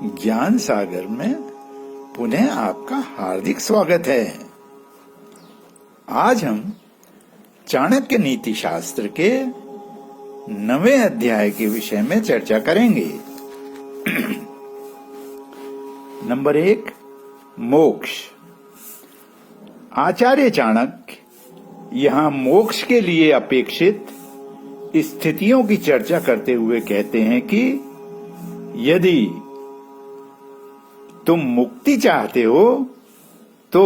ज्ञान सागर में पुनः आपका हार्दिक स्वागत है। आज हम चाणक्य नीति शास्त्र के 9वें अध्याय के विषय में चर्चा करेंगे। नंबर 1, मोक्ष। आचार्य चाणक्य यहाँ मोक्ष के लिए अपेक्षित स्थितियों की चर्चा करते हुए कहते हैं कि यदि तुम मुक्ति चाहते हो तो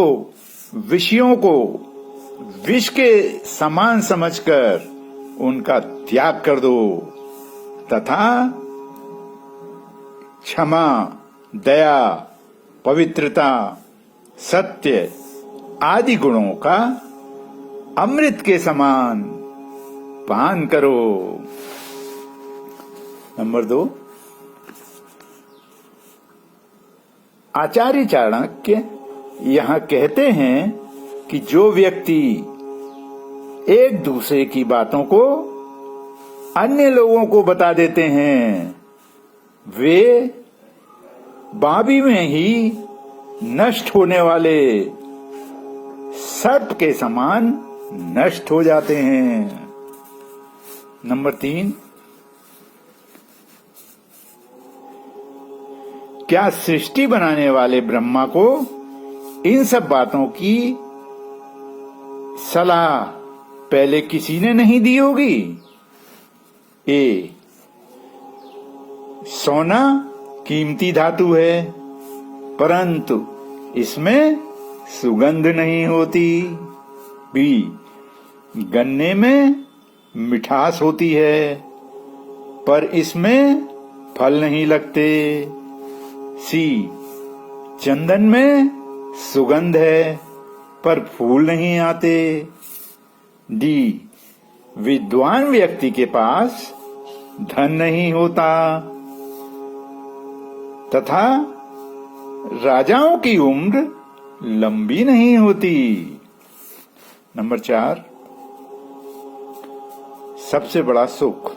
विषयों को विष के समान समझकर उनका त्याग कर दो तथा क्षमा, दया, पवित्रता, सत्य आदि गुणों का अमृत के समान पान करो। नंबर 2, आचार्य चाणक्य यहाँ कहते हैं कि जो व्यक्ति एक दूसरे की बातों को अन्य लोगों को बता देते हैं वे बाबी में ही नष्ट होने वाले सर्प के समान नष्ट हो जाते हैं। नंबर 3, क्या सृष्टि बनाने वाले ब्रह्मा को इन सब बातों की सलाह पहले किसी ने नहीं दी होगी? ए, सोना कीमती धातु है परंतु इसमें सुगंध नहीं होती। बी, गन्ने में मिठास होती है पर इसमें फल नहीं लगते। सी, चंदन में सुगंध है पर फूल नहीं आते। डी, विद्वान व्यक्ति के पास धन नहीं होता तथा राजाओं की उम्र लंबी नहीं होती। नंबर 4, सबसे बड़ा सुख।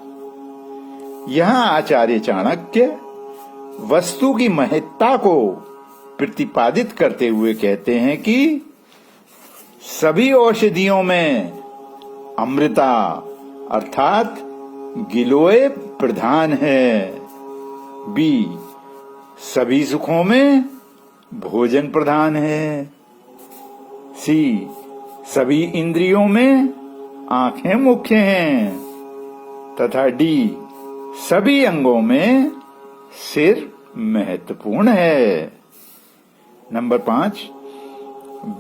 यहाँ आचार्य चाणक्य वस्तु की महत्ता को प्रतिपादित करते हुए कहते हैं कि सभी औषधियों में अमृता अर्थात गिलोय प्रधान है। बी, सभी सुखों में भोजन प्रधान है। सी, सभी इंद्रियों में आंखें मुख्य हैं तथा डी, सभी अंगों में सिर महत्वपूर्ण है। नंबर 5,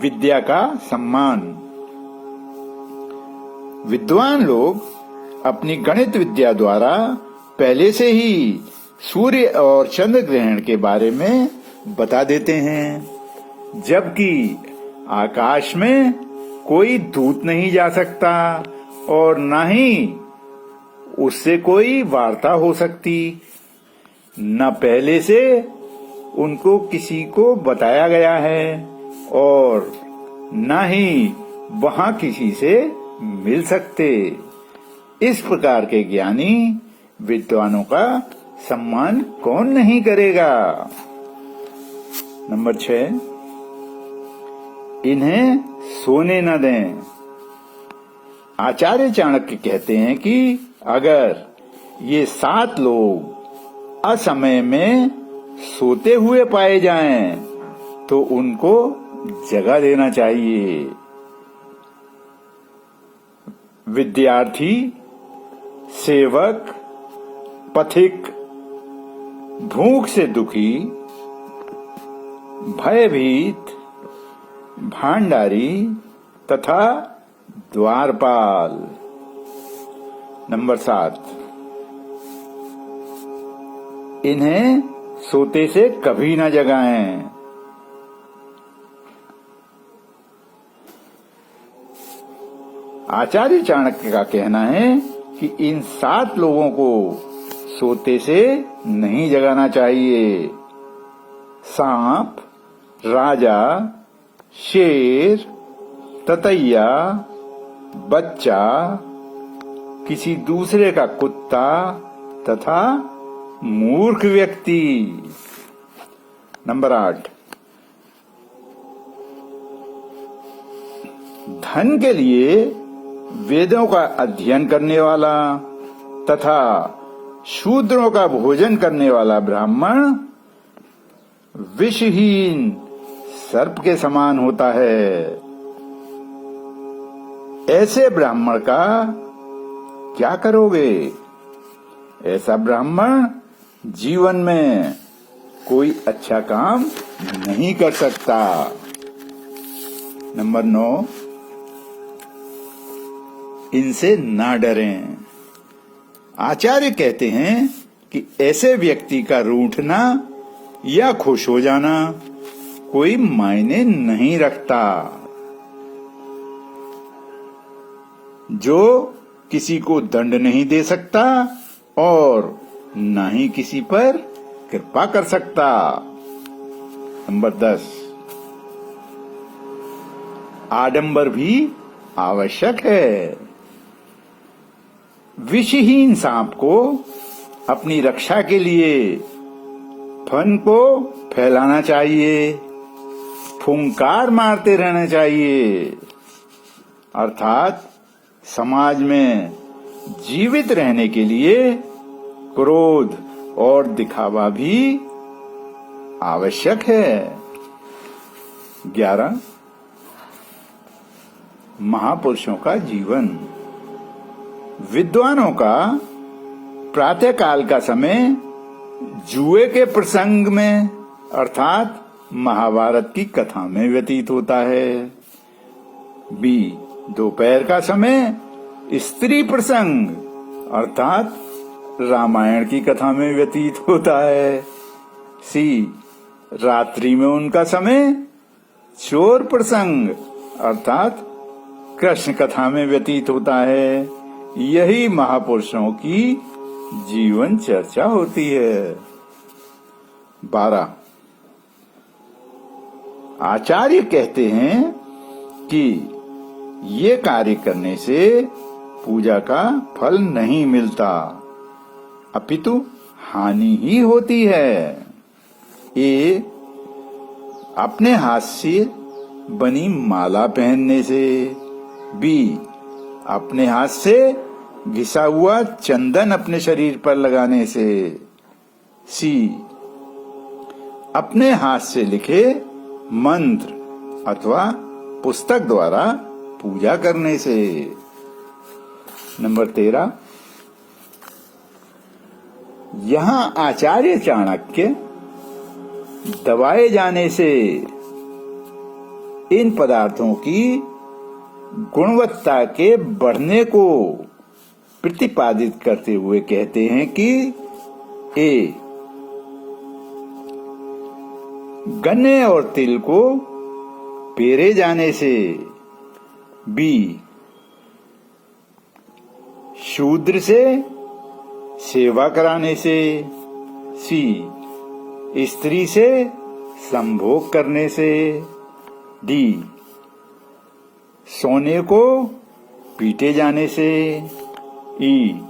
विद्या का सम्मान। विद्वान लोग अपनी गणित विद्या द्वारा पहले से ही सूर्य और चंद्र ग्रहण के बारे में बता देते हैं, जबकि आकाश में कोई दूत नहीं जा सकता और न ही उससे कोई वार्ता हो सकती। न पहले से उनको किसी को बताया गया है और न ही वहां किसी से मिल सकते। इस प्रकार के ज्ञानी विद्वानों का सम्मान कौन नहीं करेगा। नंबर 6, इन्हें सोने न दें। आचार्य चाणक्य कहते हैं कि अगर ये 7 लोग असमय में सोते हुए पाए जाएं तो उनको जगा देना चाहिए। विद्यार्थी, सेवक, पथिक, भूख से दुखी, भयभीत, भांडारी तथा द्वारपाल। नंबर 7, इन्हें सोते से कभी न जगाएं। आचार्य चाणक्य का कहना है कि इन 7 लोगों को सोते से नहीं जगाना चाहिए। सांप, राजा, शेर, ततैया, बच्चा, किसी दूसरे का कुत्ता तथा मूर्ख व्यक्ति। नंबर 8, धन के लिए वेदों का अध्ययन करने वाला तथा शूद्रों का भोजन करने वाला ब्राह्मण विषहीन सर्प के समान होता है। ऐसे ब्राह्मण का क्या करोगे? ऐसा ब्राह्मण जीवन में कोई अच्छा काम नहीं कर सकता। नंबर 9, इनसे ना डरें। आचार्य कहते हैं कि ऐसे व्यक्ति का रूठना या खुश हो जाना कोई मायने नहीं रखता। जो किसी को दंड नहीं दे सकता और न ही किसी पर कृपा कर सकता। नंबर 10, आडंबर भी आवश्यक है। विषहीन सांप को अपनी रक्षा के लिए फन को फैलाना चाहिए, फुंकार मारते रहना चाहिए, अर्थात समाज में जीवित रहने के लिए क्रोध और दिखावा भी आवश्यक है। 11, महापुरुषों का जीवन। विद्वानों का प्रातःकाल का समय जुए के प्रसंग में अर्थात महाभारत की कथा में व्यतीत होता है। बी, दोपहर का समय स्त्री प्रसंग अर्थात रामायण की कथा में व्यतीत होता है। सी, रात्रि में उनका समय चोर प्रसंग अर्थात कृष्ण कथा में व्यतीत होता है। यही महापुरुषों की जीवन चर्चा होती है। 12, आचार्य कहते हैं कि ये कार्य करने से पूजा का फल नहीं मिलता, अपितु हानि ही होती है। ए, अपने हाथ से बनी माला पहनने से। बी, अपने हाथ से घिसा हुआ चंदन अपने शरीर पर लगाने से। सी, अपने हाथ से लिखे मंत्र अथवा पुस्तक द्वारा पूजा करने से। नंबर 13, यहाँ आचार्य चाणक्य दबाए जाने से इन पदार्थों की गुणवत्ता के बढ़ने को प्रतिपादित करते हुए कहते हैं कि ए, गन्ने और तिल को पेरे जाने से। बी, शूद्र से सेवा कराने से। सी, स्त्री से संभोग करने से। डी, सोने को पीटे जाने से। ई,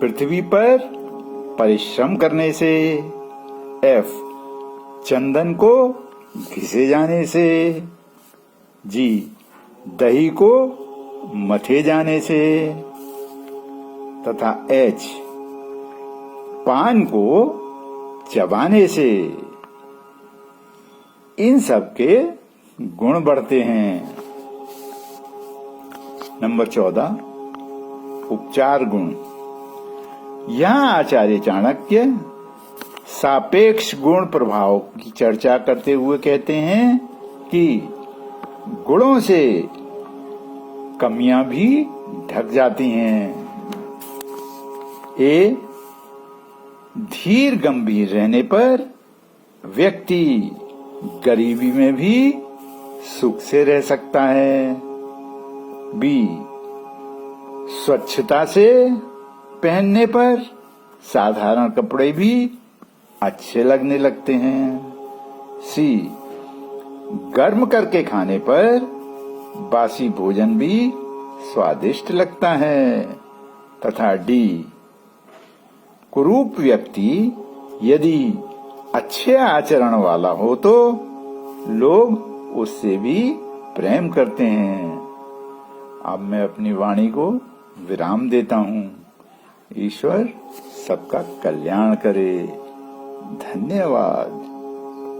पृथ्वी पर परिश्रम करने से। एफ, चंदन को घिसे जाने से। जी, दही को मथे जाने से। तथा एच, पान को चबाने से। इन सब के गुण बढ़ते हैं। नंबर 14, उपचार गुण। यहाँ आचार्य चाणक्य सापेक्ष गुण प्रभाव की चर्चा करते हुए कहते हैं कि गुणों से कमियां भी ढक जाती हैं। ए, धीर गंभीर रहने पर व्यक्ति गरीबी में भी सुख से रह सकता है। बी, स्वच्छता से पहनने पर साधारण कपड़े भी अच्छे लगने लगते हैं। सी, गर्म करके खाने पर बासी भोजन भी स्वादिष्ट लगता है। तथा डी, कुरूप व्यक्ति यदि अच्छे आचरण वाला हो तो लोग उससे भी प्रेम करते हैं। अब मैं अपनी वाणी को विराम देता हूँ। ईश्वर सबका कल्याण करे। धन्यवाद।